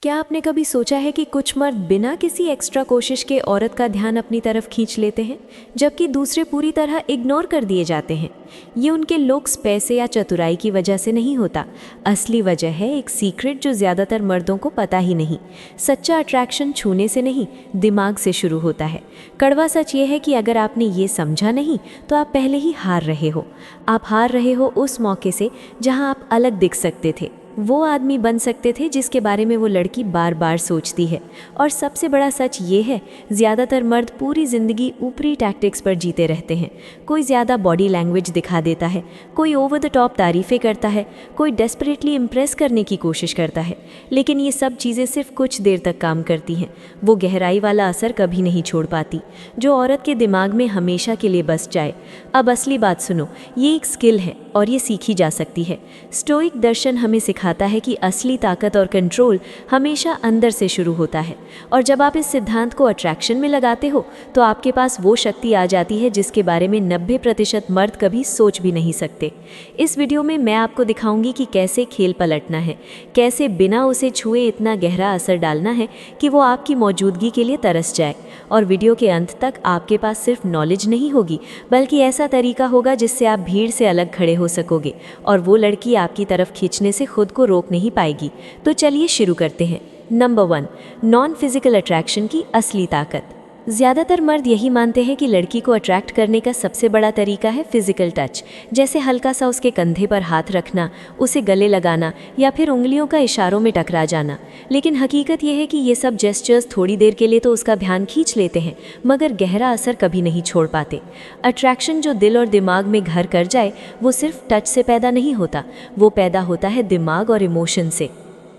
क्या आपने कभी सोचा है कि कुछ मर्द बिना किसी एक्स्ट्रा कोशिश के औरत का ध्यान अपनी तरफ खींच लेते हैं, जबकि दूसरे पूरी तरह इग्नोर कर दिए जाते हैं। ये उनके लुक्स, पैसे या चतुराई की वजह से नहीं होता। असली वजह है एक सीक्रेट जो ज़्यादातर मर्दों को पता ही नहीं। सच्चा अट्रैक्शन छूने से नहीं, दिमाग से शुरू होता है। कड़वा सच ये है कि अगर आपने ये समझा नहीं तो आप पहले ही हार रहे हो। आप हार रहे हो उस मौके से जहाँ आप अलग दिख सकते थे, वो आदमी बन सकते थे जिसके बारे में वो लड़की बार बार सोचती है। और सबसे बड़ा सच ये है, ज़्यादातर मर्द पूरी ज़िंदगी ऊपरी टैक्टिक्स पर जीते रहते हैं। कोई ज़्यादा बॉडी लैंग्वेज दिखा देता है, कोई ओवर द टॉप तारीफ़ें करता है, कोई डेस्परेटली इम्प्रेस करने की कोशिश करता है। लेकिन ये सब चीज़ें सिर्फ कुछ देर तक काम करती हैं, वो गहराई वाला असर कभी नहीं छोड़ पाती जो औरत के दिमाग में हमेशा के लिए बस जाए। अब असली बात सुनो, ये एक स्किल है और ये सीखी जा सकती है। स्टोइक दर्शन हमें सिखाता है कि असली ताकत और कंट्रोल हमेशा अंदर से शुरू होता है। और जब आप इस सिद्धांत को अट्रैक्शन में लगाते हो तो आपके पास वो शक्ति आ जाती है जिसके बारे में 90% मर्द कभी सोच भी नहीं सकते। इस वीडियो में मैं आपको दिखाऊंगी कि कैसे खेल पलटना है, कैसे बिना उसे छुए इतना गहरा असर डालना है कि वो आपकी मौजूदगी के लिए तरस जाए। और वीडियो के अंत तक आपके पास सिर्फ नॉलेज नहीं होगी, बल्कि ऐसा तरीका होगा जिससे आप भीड़ से अलग खड़े हो सकोगे और वो लड़की आपकी तरफ खींचने से खुद को रोक नहीं पाएगी। तो चलिए शुरू करते हैं। नंबर 1, नॉन फिजिकल अट्रैक्शन की असली ताकत। ज़्यादातर मर्द यही मानते हैं कि लड़की को अट्रैक्ट करने का सबसे बड़ा तरीका है फिजिकल टच, जैसे हल्का सा उसके कंधे पर हाथ रखना, उसे गले लगाना या फिर उंगलियों का इशारों में टकरा जाना। लेकिन हकीकत यह है कि ये सब जेस्चर्स थोड़ी देर के लिए तो उसका ध्यान खींच लेते हैं, मगर गहरा असर कभी नहीं छोड़ पाते। अट्रैक्शन जो दिल और दिमाग में घर कर जाए वो सिर्फ टच से पैदा नहीं होता, वो पैदा होता है दिमाग और इमोशन से।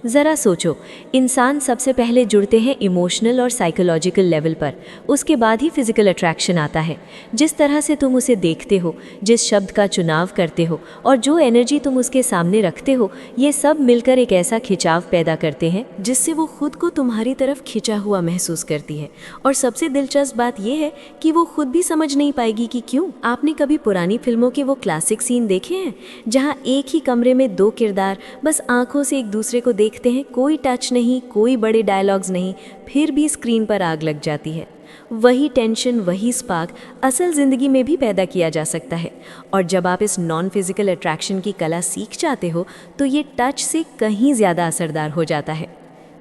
ज़रा सोचो, इंसान सबसे पहले जुड़ते हैं इमोशनल और साइकोलॉजिकल लेवल पर, उसके बाद ही फिजिकल अट्रैक्शन आता है। जिस तरह से तुम उसे देखते हो, जिस शब्द का चुनाव करते हो और जो एनर्जी तुम उसके सामने रखते हो, ये सब मिलकर एक ऐसा खिंचाव पैदा करते हैं जिससे वो खुद को तुम्हारी तरफ खिंचा हुआ महसूस करती है। और सबसे दिलचस्प बात यह है कि वो खुद भी समझ नहीं पाएगी कि क्यों। आपने कभी पुरानी फिल्मों के वो क्लासिक सीन देखे हैं जहाँ एक ही कमरे में दो किरदार बस आंखों से एक दूसरे को देखते हैं, कोई टच नहीं, कोई बड़े डायलॉग्स नहीं, फिर भी स्क्रीन पर आग लग जाती है। वही टेंशन, वही स्पार्क असल ज़िंदगी में भी पैदा किया जा सकता है। और जब आप इस नॉन फिजिकल अट्रैक्शन की कला सीख जाते हो तो ये टच से कहीं ज़्यादा असरदार हो जाता है।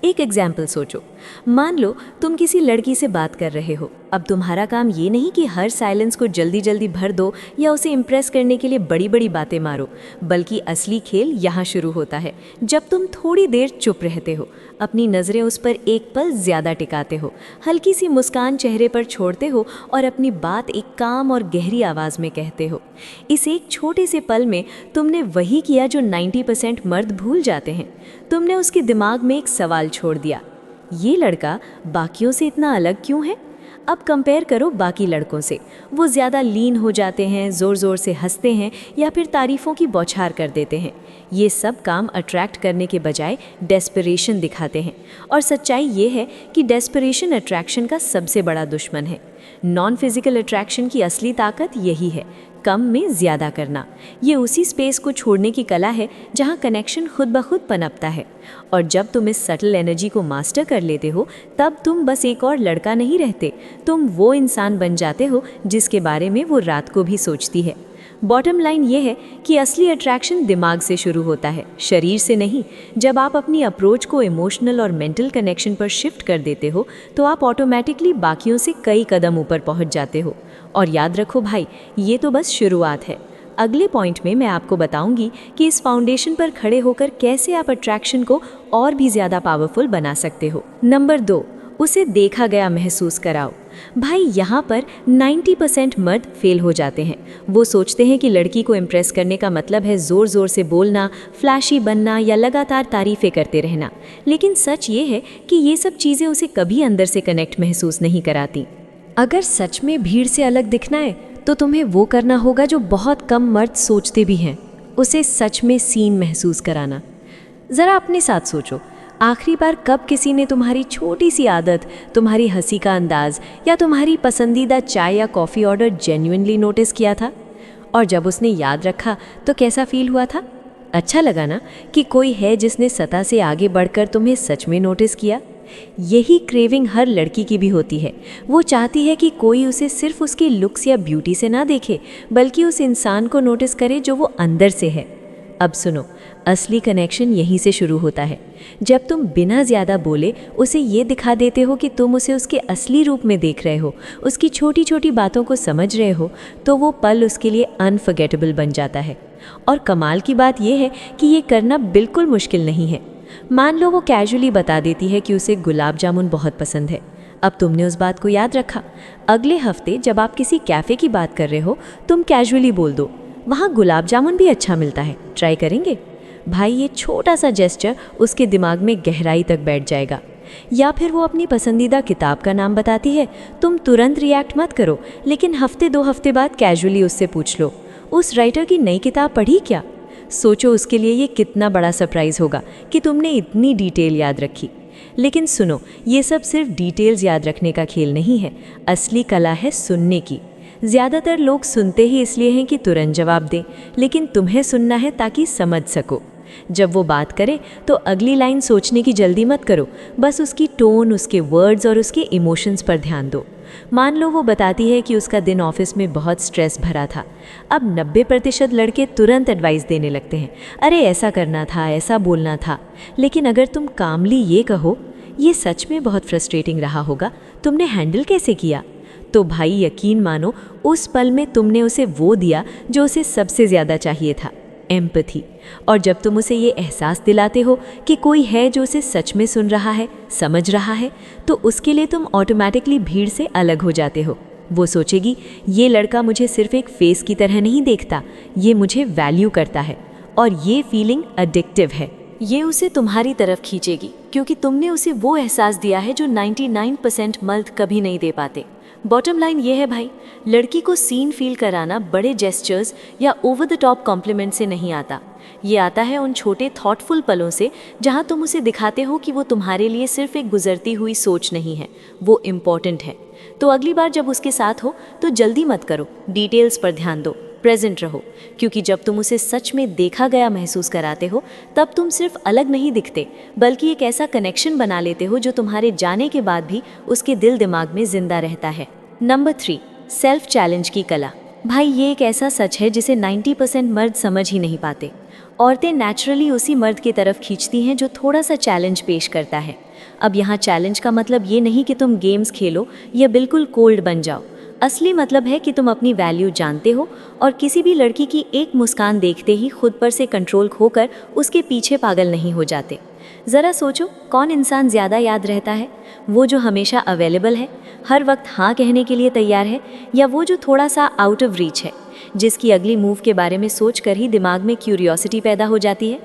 एक एग्जाम्पल सोचो, मान लो तुम किसी लड़की से बात कर रहे हो। अब तुम्हारा काम ये नहीं कि हर साइलेंस को जल्दी जल्दी भर दो या उसे इम्प्रेस करने के लिए बड़ी बड़ी बातें मारो, बल्कि असली खेल यहाँ शुरू होता है जब तुम थोड़ी देर चुप रहते हो, अपनी नज़रें उस पर एक पल ज़्यादा टिकाते हो, हल्की सी मुस्कान चेहरे पर छोड़ते हो और अपनी बात एक काम और गहरी आवाज़ में कहते हो। इस एक छोटे से पल में तुमने वही किया जो 90% मर्द भूल जाते हैं। तुमने उसके दिमाग में एक सवाल छोड़ दिया, ये लड़का बाकियों से इतना अलग क्यों है। अब कंपेयर करो बाकी लड़कों से, वो ज़्यादा लीन हो जाते हैं, ज़ोर ज़ोर से हंसते हैं या फिर तारीफ़ों की बौछार कर देते हैं। ये सब काम अट्रैक्ट करने के बजाय डेस्परेशन दिखाते हैं। और सच्चाई ये है कि डेस्परेशन अट्रैक्शन का सबसे बड़ा दुश्मन है। नॉन फिजिकल अट्रैक्शन की असली ताकत यही है, कम में ज़्यादा करना। ये उसी स्पेस को छोड़ने की कला है जहाँ कनेक्शन खुद ब खुद पनपता है। और जब तुम इस सटल एनर्जी को मास्टर कर लेते हो, तब तुम बस एक और लड़का नहीं रहते, तुम वो इंसान बन जाते हो जिसके बारे में वो रात को भी सोचती है। बॉटम लाइन ये है कि असली अट्रैक्शन दिमाग से शुरू होता है, शरीर से नहीं। जब आप अपनी अप्रोच को इमोशनल और मेंटल कनेक्शन पर शिफ्ट कर देते हो तो आप ऑटोमेटिकली बाकियों से कई कदम ऊपर पहुंच जाते हो। और याद रखो भाई, ये तो बस शुरुआत है। अगले पॉइंट में मैं आपको बताऊंगी कि इस फाउंडेशन पर खड़े होकर कैसे आप अट्रैक्शन को और भी ज़्यादा पावरफुल बना सकते हो। नंबर 2, उसे देखा गया महसूस कराओ। भाई, यहाँ पर 90% मर्द फेल हो जाते हैं। वो सोचते हैं कि लड़की को इम्प्रेस करने का मतलब है ज़ोर ज़ोर से बोलना, फ्लैशी बनना या लगातार तारीफ़ें करते रहना। लेकिन सच ये है कि ये सब चीज़ें उसे कभी अंदर से कनेक्ट महसूस नहीं कराती। अगर सच में भीड़ से अलग दिखना है तो तुम्हें वो करना होगा जो बहुत कम मर्द सोचते भी हैं, उसे सच में सीन महसूस कराना। ज़रा अपने साथ सोचो, आखिरी बार कब किसी ने तुम्हारी छोटी सी आदत, तुम्हारी हंसी का अंदाज़ या तुम्हारी पसंदीदा चाय या कॉफ़ी ऑर्डर जेन्युइनली नोटिस किया था? और जब उसने याद रखा तो कैसा फील हुआ था? अच्छा लगा ना कि कोई है जिसने सतह से आगे बढ़कर तुम्हें सच में नोटिस किया। यही क्रेविंग हर लड़की की भी होती है। वो चाहती है कि कोई उसे सिर्फ उसकी लुक्स या ब्यूटी से ना देखे, बल्कि उस इंसान को नोटिस करे जो वो अंदर से है। अब सुनो, असली कनेक्शन यहीं से शुरू होता है। जब तुम बिना ज़्यादा बोले उसे ये दिखा देते हो कि तुम उसे उसके असली रूप में देख रहे हो, उसकी छोटी छोटी बातों को समझ रहे हो, तो वो पल उसके लिए अनफॉरगेटेबल बन जाता है। और कमाल की बात यह है कि ये करना बिल्कुल मुश्किल नहीं है। मान लो वो कैजुअली बता देती है कि उसे गुलाब जामुन बहुत पसंद है। अब तुमने उस बात को याद रखा। अगले हफ्ते जब आप किसी कैफ़े की बात कर रहे हो, तुम कैजुअली बोल दो, वहाँ गुलाब जामुन भी अच्छा मिलता है, ट्राई करेंगे? भाई, ये छोटा सा जेस्चर उसके दिमाग में गहराई तक बैठ जाएगा। या फिर वो अपनी पसंदीदा किताब का नाम बताती है, तुम तुरंत रिएक्ट मत करो, लेकिन हफ्ते 2 हफ्ते बाद कैजुअली उससे पूछ लो, उस राइटर की नई किताब पढ़ी क्या? सोचो उसके लिए ये कितना बड़ा सरप्राइज़ होगा कि तुमने इतनी डिटेल याद रखी। लेकिन सुनो, ये सब सिर्फ डिटेल्स याद रखने का खेल नहीं है, असली कला है सुनने की। ज़्यादातर लोग सुनते ही इसलिए हैं कि तुरंत जवाब दें, लेकिन तुम्हें सुनना है ताकि समझ सको। जब वो बात करे तो अगली लाइन सोचने की जल्दी मत करो, बस उसकी टोन, उसके वर्ड्स और उसके इमोशंस पर ध्यान दो। मान लो वो बताती है कि उसका दिन ऑफिस में बहुत स्ट्रेस भरा था। अब 90% लड़के तुरंत एडवाइस देने लगते हैं, अरे ऐसा करना था, ऐसा बोलना था। लेकिन अगर तुम कामली ये कहो, ये सच में बहुत फ्रस्ट्रेटिंग रहा होगा, तुमने हैंडल कैसे किया? तो भाई यकीन मानो, उस पल में तुमने उसे वो दिया जो उसे सबसे ज़्यादा चाहिए था, एम्पैथी। और जब तुम उसे ये एहसास दिलाते हो कि कोई है जो उसे सच में सुन रहा है, समझ रहा है, तो उसके लिए तुम ऑटोमेटिकली भीड़ से अलग हो जाते हो। वो सोचेगी, ये लड़का मुझे सिर्फ एक फेस की तरह नहीं देखता, ये मुझे वैल्यू करता है। और ये फीलिंग एडिक्टिव है। ये उसे तुम्हारी तरफ खींचेगी, क्योंकि तुमने उसे वो एहसास दिया है जो 99% मर्द कभी नहीं दे पाते। बॉटम लाइन ये है भाई, लड़की को सीन फील कराना बड़े जेस्चर्स या ओवर द टॉप कॉम्प्लीमेंट से नहीं आता। ये आता है उन छोटे थॉटफुल पलों से जहाँ तुम उसे दिखाते हो कि वो तुम्हारे लिए सिर्फ एक गुजरती हुई सोच नहीं है, वो इम्पॉर्टेंट है। तो अगली बार जब उसके साथ हो तो जल्दी मत करो, डिटेल्स पर ध्यान दो, प्रेजेंट रहो। क्योंकि जब तुम उसे सच में देखा गया महसूस कराते हो, तब तुम सिर्फ अलग नहीं दिखते, बल्कि एक ऐसा कनेक्शन बना लेते हो जो तुम्हारे जाने के बाद भी उसके दिल दिमाग में जिंदा रहता है। नंबर 3, सेल्फ चैलेंज की कला। भाई, ये एक ऐसा सच है जिसे 90% मर्द समझ ही नहीं पाते। औरतें नेचुरली उसी मर्द की तरफ खींचती हैं जो थोड़ा सा चैलेंज पेश करता है। अब यहाँ चैलेंज का मतलब ये नहीं कि तुम गेम्स खेलो या बिल्कुल कोल्ड बन जाओ। असली मतलब है कि तुम अपनी वैल्यू जानते हो और किसी भी लड़की की एक मुस्कान देखते ही खुद पर से कंट्रोल खोकर उसके पीछे पागल नहीं हो जाते। ज़रा सोचो, कौन इंसान ज़्यादा याद रहता है? वो जो हमेशा अवेलेबल है, हर वक्त हाँ कहने के लिए तैयार है, या वो जो थोड़ा सा आउट ऑफ रीच है, जिसकी अगली मूव के बारे में सोच कर ही दिमाग में क्यूरियोसिटी पैदा हो जाती है?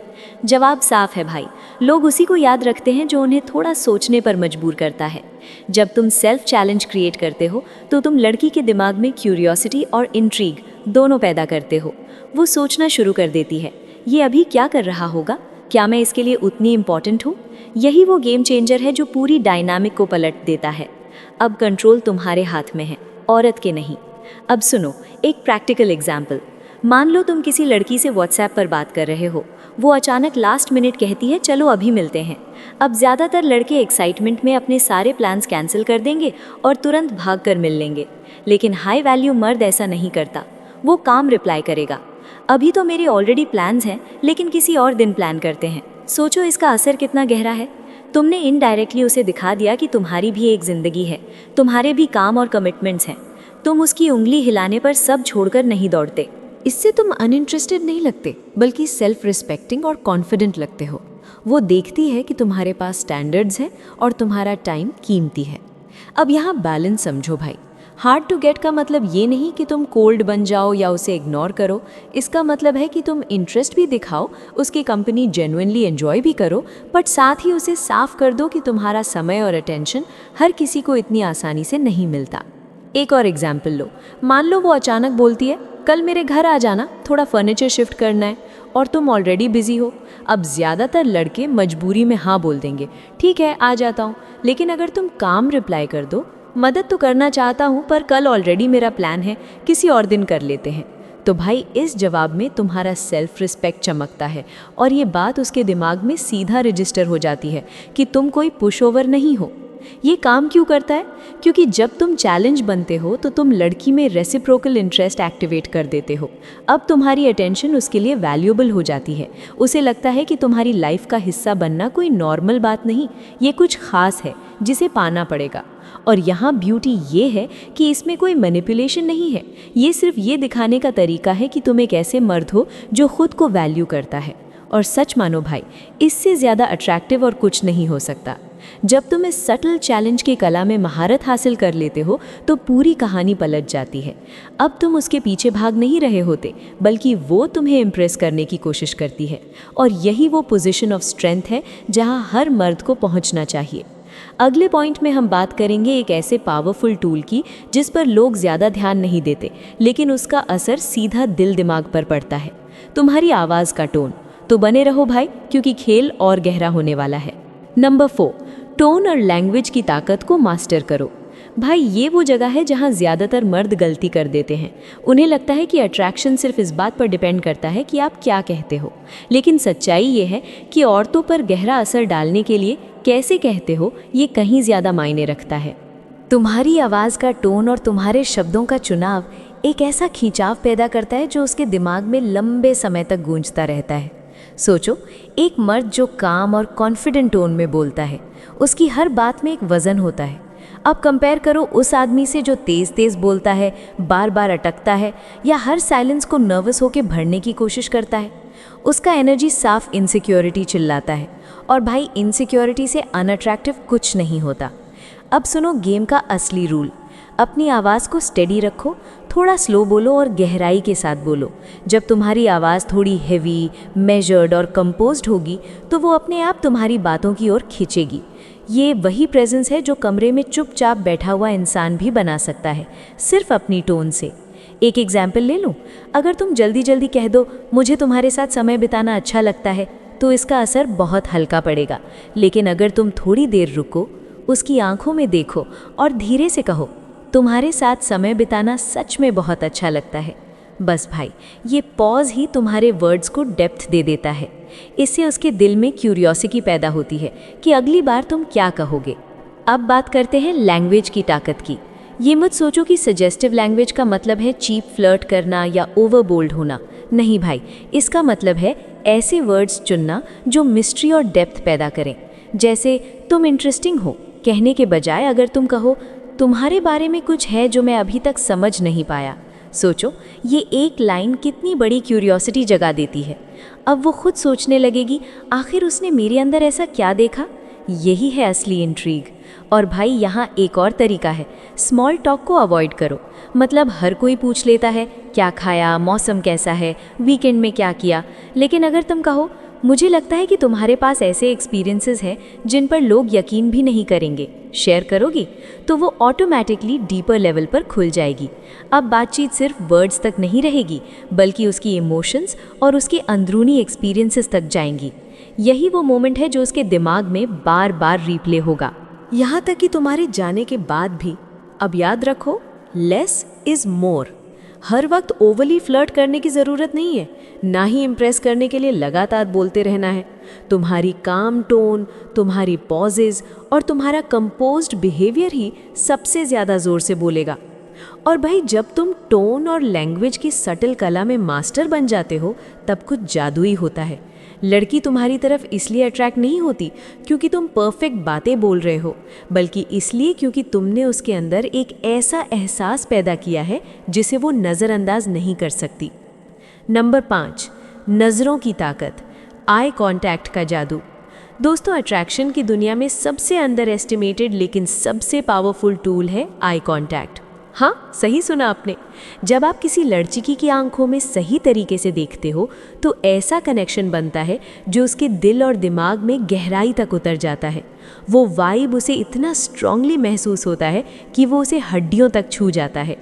जवाब साफ है भाई, लोग उसी को याद रखते हैं जो उन्हें थोड़ा सोचने पर मजबूर करता है। जब तुम सेल्फ चैलेंज क्रिएट करते हो तो तुम लड़की के दिमाग में क्यूरियोसिटी और इंट्रीग दोनों पैदा करते हो। वो सोचना शुरू कर देती है, ये अभी क्या कर रहा होगा, क्या मैं इसके लिए उतनी इम्पॉर्टेंट हूँ? यही वो गेम चेंजर है जो पूरी डायनामिक को पलट देता है। अब कंट्रोल तुम्हारे हाथ में है, औरत के नहीं। अब सुनो एक प्रैक्टिकल एग्जाम्पल। मान लो तुम किसी लड़की से व्हाट्सएप पर बात कर रहे हो, वो अचानक लास्ट मिनट कहती है चलो अभी मिलते हैं। अब ज़्यादातर लड़के एक्साइटमेंट में अपने सारे प्लान्स कैंसिल कर देंगे और तुरंत भाग कर मिल लेंगे। लेकिन हाई वैल्यू मर्द ऐसा नहीं करता। वो काम रिप्लाई करेगा, अभी तो मेरे ऑलरेडी प्लान्स हैं, लेकिन किसी और दिन प्लान करते हैं। सोचो इसका असर कितना गहरा है। तुमने इनडायरेक्टली उसे दिखा दिया कि तुम्हारी भी एक ज़िंदगी है, तुम्हारे भी काम और कमिटमेंट्स हैं। तुम उसकी उंगली हिलाने पर सब छोड़कर नहीं दौड़ते। इससे तुम अनइंटरेस्टेड नहीं लगते, बल्कि सेल्फ रिस्पेक्टिंग और कॉन्फिडेंट लगते हो। वो देखती है कि तुम्हारे पास स्टैंडर्ड्स हैं और तुम्हारा टाइम कीमती है। अब यहाँ बैलेंस समझो भाई। हार्ड टू गेट का मतलब ये नहीं कि तुम कोल्ड बन जाओ या उसे इग्नोर करो। इसका मतलब है कि तुम इंटरेस्ट भी दिखाओ, उसकी कंपनी जेन्युइनली एंजॉय भी करो, बट साथ ही उसे साफ कर दो कि तुम्हारा समय और अटेंशन हर किसी को इतनी आसानी से नहीं मिलता। एक और एग्जाम्पल लो। मान लो वो अचानक बोलती है कल मेरे घर आ जाना, थोड़ा फर्नीचर शिफ्ट करना है, और तुम ऑलरेडी बिजी हो। अब ज़्यादातर लड़के मजबूरी में हाँ बोल देंगे, ठीक है आ जाता हूँ। लेकिन अगर तुम काम रिप्लाई कर दो, मदद तो करना चाहता हूँ पर कल ऑलरेडी मेरा प्लान है, किसी और दिन कर लेते हैं, तो भाई इस जवाब में तुम्हारा सेल्फ रिस्पेक्ट चमकता है और ये बात उसके दिमाग में सीधा रजिस्टर हो जाती है कि तुम कोई पुश ओवर नहीं हो। ये काम क्यों करता है? क्योंकि जब तुम चैलेंज बनते हो तो तुम लड़की में रेसिप्रोकल इंटरेस्ट एक्टिवेट कर देते हो। अब तुम्हारी अटेंशन उसके लिए वैल्यूएबल हो जाती है। उसे लगता है कि तुम्हारी लाइफ का हिस्सा बनना कोई नॉर्मल बात नहीं, ये कुछ खास है जिसे पाना पड़ेगा। और यहाँ ब्यूटी ये है कि इसमें कोई मैनिपुलेशन नहीं है, ये सिर्फ ये दिखाने का तरीका है कि तुम एक ऐसे मर्द हो जो खुद को वैल्यू करता है। और सच मानो भाई, इससे ज़्यादा अट्रैक्टिव और कुछ नहीं हो सकता। जब तुम इस सटल चैलेंज की कला में महारत हासिल कर लेते हो तो पूरी कहानी पलट जाती है। अब तुम उसके पीछे भाग नहीं रहे होते, बल्कि वो तुम्हें इम्प्रेस करने की कोशिश करती है। और यही वो पोजीशन ऑफ स्ट्रेंथ है जहां हर मर्द को पहुंचना चाहिए। अगले पॉइंट में हम बात करेंगे एक ऐसे पावरफुल टूल की जिस पर लोग ज़्यादा ध्यान नहीं देते, लेकिन उसका असर सीधा दिल दिमाग पर पड़ता है। तुम्हारी आवाज़ का टोन। तो बने रहो भाई, क्योंकि खेल और गहरा होने वाला है। नंबर 4, टोन और लैंग्वेज की ताकत को मास्टर करो। भाई ये वो जगह है जहाँ ज़्यादातर मर्द गलती कर देते हैं। उन्हें लगता है कि अट्रैक्शन सिर्फ इस बात पर डिपेंड करता है कि आप क्या कहते हो, लेकिन सच्चाई ये है कि औरतों पर गहरा असर डालने के लिए कैसे कहते हो ये कहीं ज़्यादा मायने रखता है। तुम्हारी आवाज़ का टोन और तुम्हारे शब्दों का चुनाव एक ऐसा खिंचाव पैदा करता है जो उसके दिमाग में लंबे समय तक गूंजता रहता है। सोचो, एक मर्द जो काम और कॉन्फिडेंट टोन में बोलता है, उसकी हर बात में एक वज़न होता है। अब कंपेयर करो उस आदमी से जो तेज़ तेज़ बोलता है, बार बार अटकता है या हर साइलेंस को नर्वस होकर भरने की कोशिश करता है। उसका एनर्जी साफ इनसिक्योरिटी चिल्लाता है। और भाई इनसिक्योरिटी से अनअट्रैक्टिव कुछ नहीं होता। अब सुनो गेम का असली रूल। अपनी आवाज़ को स्टेडी रखो, थोड़ा स्लो बोलो और गहराई के साथ बोलो। जब तुम्हारी आवाज़ थोड़ी हेवी, मेजर्ड और कंपोज्ड होगी तो वो अपने आप तुम्हारी बातों की ओर खींचेगी। ये वही प्रेजेंस है जो कमरे में चुपचाप बैठा हुआ इंसान भी बना सकता है, सिर्फ अपनी टोन से। एक एग्जाम्पल ले लो, अगर तुम जल्दी जल्दी कह दो मुझे तुम्हारे साथ समय बिताना अच्छा लगता है, तो इसका असर बहुत हल्का पड़ेगा। लेकिन अगर तुम थोड़ी देर रुको, उसकी आंखों में देखो और धीरे से कहो तुम्हारे साथ समय बिताना सच में बहुत अच्छा लगता है, बस भाई ये पॉज ही तुम्हारे वर्ड्स को डेप्थ दे देता है। इससे उसके दिल में क्यूरियोसिटी पैदा होती है कि अगली बार तुम क्या कहोगे। अब बात करते हैं लैंग्वेज की ताकत की। ये मत सोचो कि सजेस्टिव लैंग्वेज का मतलब है चीप फ्लर्ट करना या ओवर बोल्ड होना। नहीं भाई, इसका मतलब है ऐसे वर्ड्स चुनना जो मिस्ट्री और डेप्थ पैदा करें। जैसे तुम इंटरेस्टिंग हो कहने के बजाय अगर तुम कहो तुम्हारे बारे में कुछ है जो मैं अभी तक समझ नहीं पाया। सोचो ये एक लाइन कितनी बड़ी क्यूरियोसिटी जगा देती है। अब वो खुद सोचने लगेगी आखिर उसने मेरे अंदर ऐसा क्या देखा। यही है असली इंट्रीग। और भाई यहाँ एक और तरीका है, स्मॉल टॉक को अवॉइड करो। मतलब हर कोई पूछ लेता है क्या खाया, मौसम कैसा है, वीकेंड में क्या किया। लेकिन अगर तुम कहो मुझे लगता है कि तुम्हारे पास ऐसे एक्सपीरियंसेस हैं जिन पर लोग यकीन भी नहीं करेंगे, शेयर करोगी, तो वो ऑटोमेटिकली डीपर लेवल पर खुल जाएगी। अब बातचीत सिर्फ वर्ड्स तक नहीं रहेगी, बल्कि उसकी इमोशंस और उसके अंदरूनी एक्सपीरियंसेस तक जाएंगी। यही वो मोमेंट है जो उसके दिमाग में बार बार रिप्ले होगा, यहाँ तक कि तुम्हारे जाने के बाद भी। अब याद रखो, लेस इज मोर। हर वक्त ओवरली फ्लर्ट करने की ज़रूरत नहीं है, ना ही इम्प्रेस करने के लिए लगातार बोलते रहना है। तुम्हारी काम टोन, तुम्हारी पॉजेज और तुम्हारा कंपोज्ड बिहेवियर ही सबसे ज़्यादा ज़ोर से बोलेगा। और भाई जब तुम टोन और लैंग्वेज की सटल कला में मास्टर बन जाते हो तब कुछ जादुई होता है। लड़की तुम्हारी तरफ इसलिए अट्रैक्ट नहीं होती क्योंकि तुम परफेक्ट बातें बोल रहे हो, बल्कि इसलिए क्योंकि तुमने उसके अंदर एक ऐसा एहसास पैदा किया है जिसे वो नज़रअंदाज नहीं कर सकती। नंबर 5, नज़रों की ताकत, आई कांटेक्ट का जादू। दोस्तों, अट्रैक्शन की दुनिया में सबसे अंडर एस्टिमेटेड लेकिन सबसे पावरफुल टूल है आई कांटेक्ट। हाँ, सही सुना आपने। जब आप किसी लड़की की आंखों में सही तरीके से देखते हो तो ऐसा कनेक्शन बनता है जो उसके दिल और दिमाग में गहराई तक उतर जाता है। वो वाइब उसे इतना स्ट्रांगली महसूस होता है कि वो उसे हड्डियों तक छू जाता है।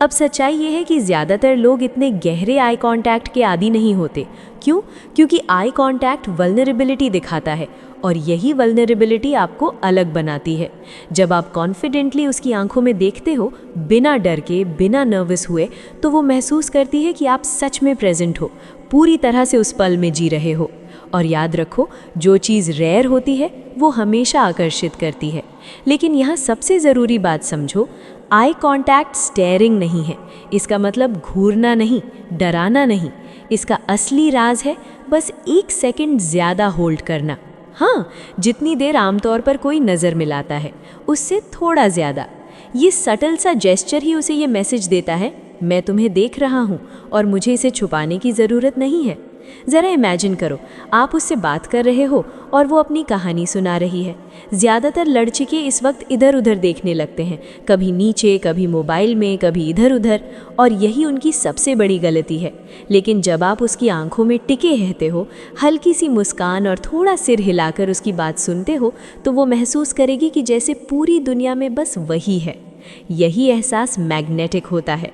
अब सच्चाई ये है कि ज़्यादातर लोग इतने गहरे आई कांटेक्ट के आदी नहीं होते। क्यों? क्योंकि आई कांटेक्ट वल्नरेबिलिटी दिखाता है और यही वल्नरेबिलिटी आपको अलग बनाती है। जब आप कॉन्फिडेंटली उसकी आंखों में देखते हो, बिना डर के, बिना नर्वस हुए, तो वो महसूस करती है कि आप सच में प्रेजेंट हो, पूरी तरह से उस पल में जी रहे हो। और याद रखो, जो चीज़ रेयर होती है वो हमेशा आकर्षित करती है। लेकिन यहाँ सबसे ज़रूरी बात समझो, आई कांटेक्ट स्टेयरिंग नहीं है। इसका मतलब घूरना नहीं, डराना नहीं। इसका असली राज है बस 1 सेकंड ज़्यादा होल्ड करना। हाँ, जितनी देर आमतौर पर कोई नज़र मिलाता है, उससे थोड़ा ज़्यादा। ये सटल सा जेस्चर ही उसे ये मैसेज देता है, मैं तुम्हें देख रहा हूँ और मुझे इसे छुपाने की ज़रूरत नहीं है। ज़रा इमेजिन करो, आप उससे बात कर रहे हो और वो अपनी कहानी सुना रही है। ज़्यादातर लड़के इस वक्त इधर उधर देखने लगते हैं, कभी नीचे, कभी मोबाइल में, कभी इधर उधर, और यही उनकी सबसे बड़ी गलती है। लेकिन जब आप उसकी आंखों में टिके रहते हो, हल्की सी मुस्कान और थोड़ा सिर हिलाकर उसकी बात सुनते हो, तो वो महसूस करेगी कि जैसे पूरी दुनिया में बस वही है। यही एहसास मैग्नेटिक होता है।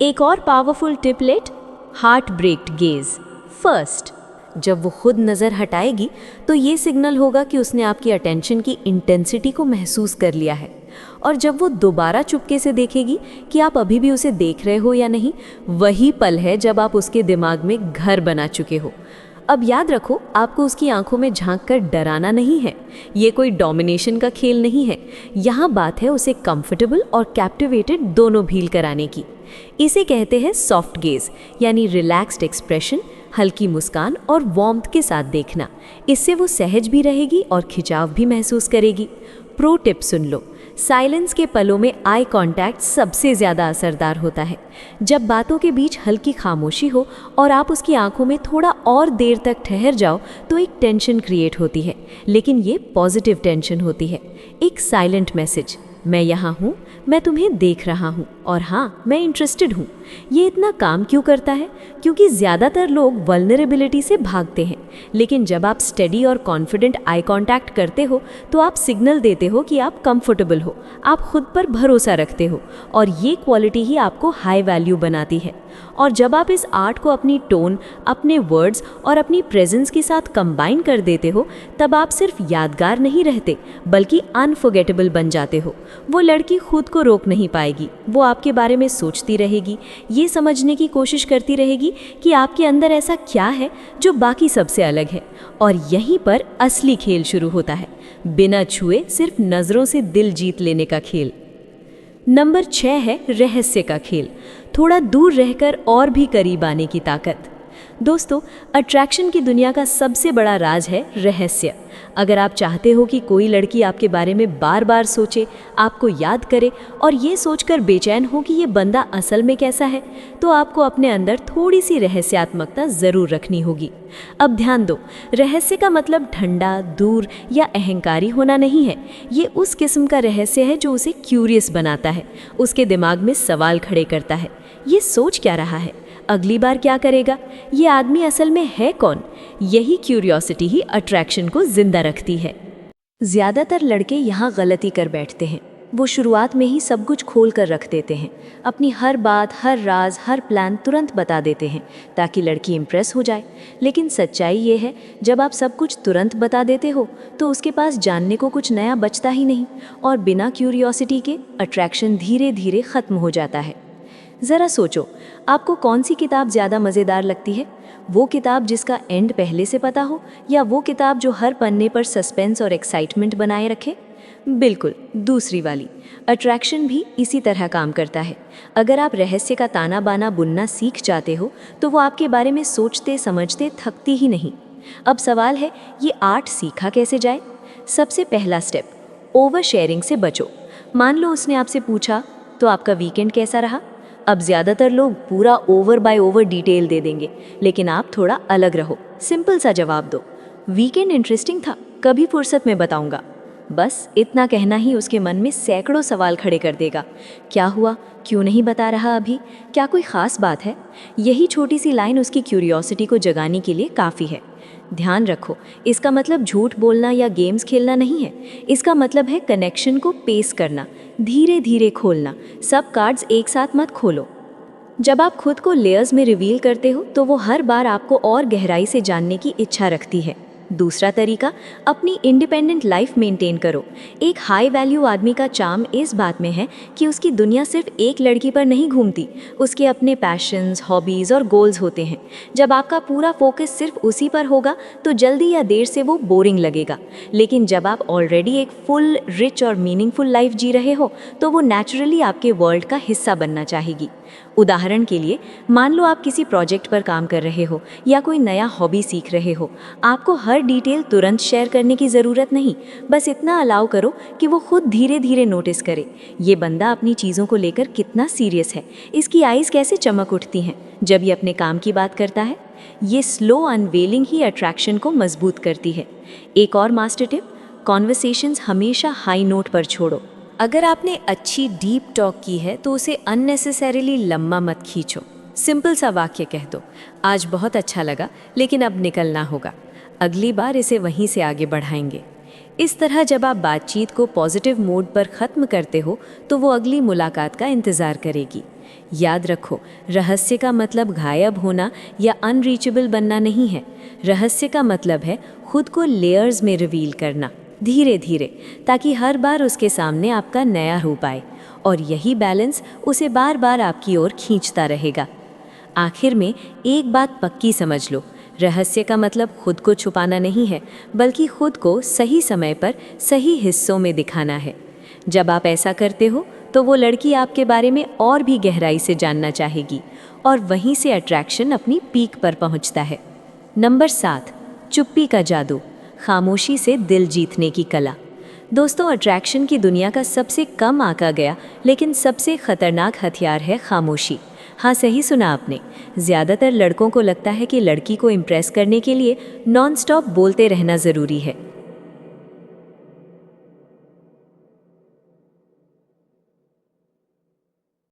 एक और पावरफुल टिप लेट, हार्ट ब्रेक्ड गेज। फर्स्ट, जब वो खुद नज़र हटाएगी तो ये सिग्नल होगा कि उसने आपकी अटेंशन की इंटेंसिटी को महसूस कर लिया है। और जब वो दोबारा चुपके से देखेगी कि आप अभी भी उसे देख रहे हो या नहीं, वही पल है जब आप उसके दिमाग में घर बना चुके हो। अब याद रखो, आपको उसकी आंखों में झांक कर डराना नहीं है। ये कोई डोमिनेशन का खेल नहीं है। यहाँ बात है उसे कंफर्टेबल और कैप्टिवेटेड दोनों फील कराने की। इसे कहते हैं सॉफ्ट गेज, यानी रिलैक्स्ड एक्सप्रेशन, हल्की मुस्कान और वार्मथ के साथ देखना। इससे वो सहज भी रहेगी और खिंचाव भी महसूस करेगी। प्रो टिप सुन लो, साइलेंस के पलों में आई कांटेक्ट सबसे ज़्यादा असरदार होता है। जब बातों के बीच हल्की खामोशी हो और आप उसकी आंखों में थोड़ा और देर तक ठहर जाओ, तो एक टेंशन क्रिएट होती है, लेकिन ये पॉजिटिव टेंशन होती है। एक साइलेंट मैसेज, मैं यहाँ हूँ, मैं तुम्हें देख रहा हूँ, और हाँ, मैं इंटरेस्टेड हूँ। ये इतना काम क्यों करता है? क्योंकि ज़्यादातर लोग वल्नरेबिलिटी से भागते हैं, लेकिन जब आप स्टेडी और कॉन्फिडेंट आई कांटेक्ट करते हो, तो आप सिग्नल देते हो कि आप कंफर्टेबल हो, आप खुद पर भरोसा रखते हो, और ये क्वालिटी ही आपको हाई वैल्यू बनाती है। और जब आप इस आर्ट को अपनी टोन, अपने वर्ड्स और अपनी प्रेजेंस के साथ कंबाइन कर देते हो, तब आप सिर्फ यादगार नहीं रहते, बल्कि अनफॉरगेटेबल बन जाते हो। वो लड़की खुद को रोक नहीं पाएगी, वो आपके बारे में सोचती रहेगी, ये समझने की कोशिश करती रहेगी कि आपके अंदर ऐसा क्या है जो बाकी सबसे अलग है। और यहीं पर असली खेल शुरू होता है, बिना छुए सिर्फ नज़रों से दिल जीत लेने का खेल। नंबर 6 है रहस्य का खेल, थोड़ा दूर रहकर और भी करीब आने की ताकत। दोस्तों, अट्रैक्शन की दुनिया का सबसे बड़ा राज है रहस्य। अगर आप चाहते हो कि कोई लड़की आपके बारे में बार बार सोचे, आपको याद करे और ये सोचकर बेचैन हो कि ये बंदा असल में कैसा है, तो आपको अपने अंदर थोड़ी सी रहस्यात्मकता ज़रूर रखनी होगी। अब ध्यान दो, रहस्य का मतलब ठंडा, दूर या अहंकारी होना नहीं है। ये उस किस्म का रहस्य है जो उसे क्यूरियस बनाता है, उसके दिमाग में सवाल खड़े करता है। ये सोच क्या रहा है, अगली बार क्या करेगा, ये आदमी असल में है कौन? यही क्यूरियोसिटी ही अट्रैक्शन को जिंदा रखती है। ज़्यादातर लड़के यहाँ गलती कर बैठते हैं। वो शुरुआत में ही सब कुछ खोल कर रख देते हैं, अपनी हर बात, हर राज, हर प्लान तुरंत बता देते हैं ताकि लड़की इम्प्रेस हो जाए। लेकिन सच्चाई ये है, जब आप सब कुछ तुरंत बता देते हो तो उसके पास जानने को कुछ नया बचता ही नहीं, और बिना क्यूरियोसिटी के अट्रैक्शन धीरे धीरे ख़त्म हो जाता है। ज़रा सोचो, आपको कौन सी किताब ज़्यादा मज़ेदार लगती है? वो किताब जिसका एंड पहले से पता हो, या वो किताब जो हर पन्ने पर सस्पेंस और एक्साइटमेंट बनाए रखे? बिल्कुल, दूसरी वाली। अट्रैक्शन भी इसी तरह काम करता है। अगर आप रहस्य का ताना बाना बुनना सीख जाते हो, तो वो आपके बारे में सोचते समझते थकती ही नहीं। अब सवाल है, ये आर्ट सीखा कैसे जाए? सबसे पहला स्टेप, ओवर शेयरिंग से बचो। मान लो उसने आपसे पूछा, तो आपका वीकेंड कैसा रहा? अब ज़्यादातर लोग पूरा ओवर बाय ओवर डिटेल दे देंगे, लेकिन आप थोड़ा अलग रहो, सिंपल सा जवाब दो, वीकेंड इंटरेस्टिंग था, कभी फुर्सत में बताऊंगा। बस इतना कहना ही उसके मन में सैकड़ों सवाल खड़े कर देगा। क्या हुआ, क्यों नहीं बता रहा अभी, क्या कोई ख़ास बात है? यही छोटी सी लाइन उसकी क्यूरियोसिटी को जगाने के लिए काफ़ी है। ध्यान रखो, इसका मतलब झूठ बोलना या गेम्स खेलना नहीं है। इसका मतलब है कनेक्शन को पेस करना, धीरे धीरे खोलना, सब कार्ड्स एक साथ मत खोलो। जब आप खुद को लेयर्स में रिवील करते हो, तो वो हर बार आपको और गहराई से जानने की इच्छा रखती है। दूसरा तरीका, अपनी इंडिपेंडेंट लाइफ मेंटेन करो। एक हाई वैल्यू आदमी का चार्म इस बात में है कि उसकी दुनिया सिर्फ एक लड़की पर नहीं घूमती, उसके अपने पैशंस, हॉबीज़ और गोल्स होते हैं। जब आपका पूरा फोकस सिर्फ उसी पर होगा तो जल्दी या देर से वो बोरिंग लगेगा। लेकिन जब आप ऑलरेडी एक फुल, रिच और मीनिंगफुल लाइफ जी रहे हो तो वो नेचुरली आपके वर्ल्ड का हिस्सा बनना चाहेगी। उदाहरण के लिए, मान लो आप किसी प्रोजेक्ट पर काम कर रहे हो या कोई नया हॉबी सीख रहे हो। आपको हर डिटेल तुरंत शेयर करने की ज़रूरत नहीं, बस इतना अलाउ करो कि वो खुद धीरे धीरे नोटिस करे। ये बंदा अपनी चीज़ों को लेकर कितना सीरियस है, इसकी आइज़ कैसे चमक उठती हैं जब ये अपने काम की बात करता है। ये स्लो अनवेलिंग ही अट्रैक्शन को मजबूत करती है। एक और मास्टर टिप, कॉन्वर्सेशंस हमेशा हाई नोट पर छोड़ो। अगर आपने अच्छी डीप टॉक की है तो उसे अननेसेसरीली लंबा मत खींचो। सिंपल सा वाक्य कह दो, आज बहुत अच्छा लगा लेकिन अब निकलना होगा, अगली बार इसे वहीं से आगे बढ़ाएंगे। इस तरह जब आप बातचीत को पॉजिटिव मोड पर ख़त्म करते हो तो वो अगली मुलाकात का इंतज़ार करेगी। याद रखो, रहस्य का मतलब गायब होना या अनरीचेबल बनना नहीं है। रहस्य का मतलब है खुद को लेयर्स में रिवील करना, धीरे धीरे, ताकि हर बार उसके सामने आपका नया रूप आए। और यही बैलेंस उसे बार बार आपकी ओर खींचता रहेगा। आखिर में एक बात पक्की समझ लो, रहस्य का मतलब खुद को छुपाना नहीं है, बल्कि खुद को सही समय पर सही हिस्सों में दिखाना है। जब आप ऐसा करते हो तो वो लड़की आपके बारे में और भी गहराई से जानना चाहेगी और वहीं से अट्रैक्शन अपनी पीक पर पहुंचता है। नंबर 7, चुप्पी का जादू, खामोशी से दिल जीतने की कला। दोस्तों, अट्रैक्शन की दुनिया का सबसे कम आंका गया लेकिन सबसे खतरनाक हथियार है खामोशी। हाँ, सही सुना आपने। ज़्यादातर लड़कों को लगता है कि लड़की को इम्प्रेस करने के लिए नॉन स्टॉप बोलते रहना ज़रूरी है,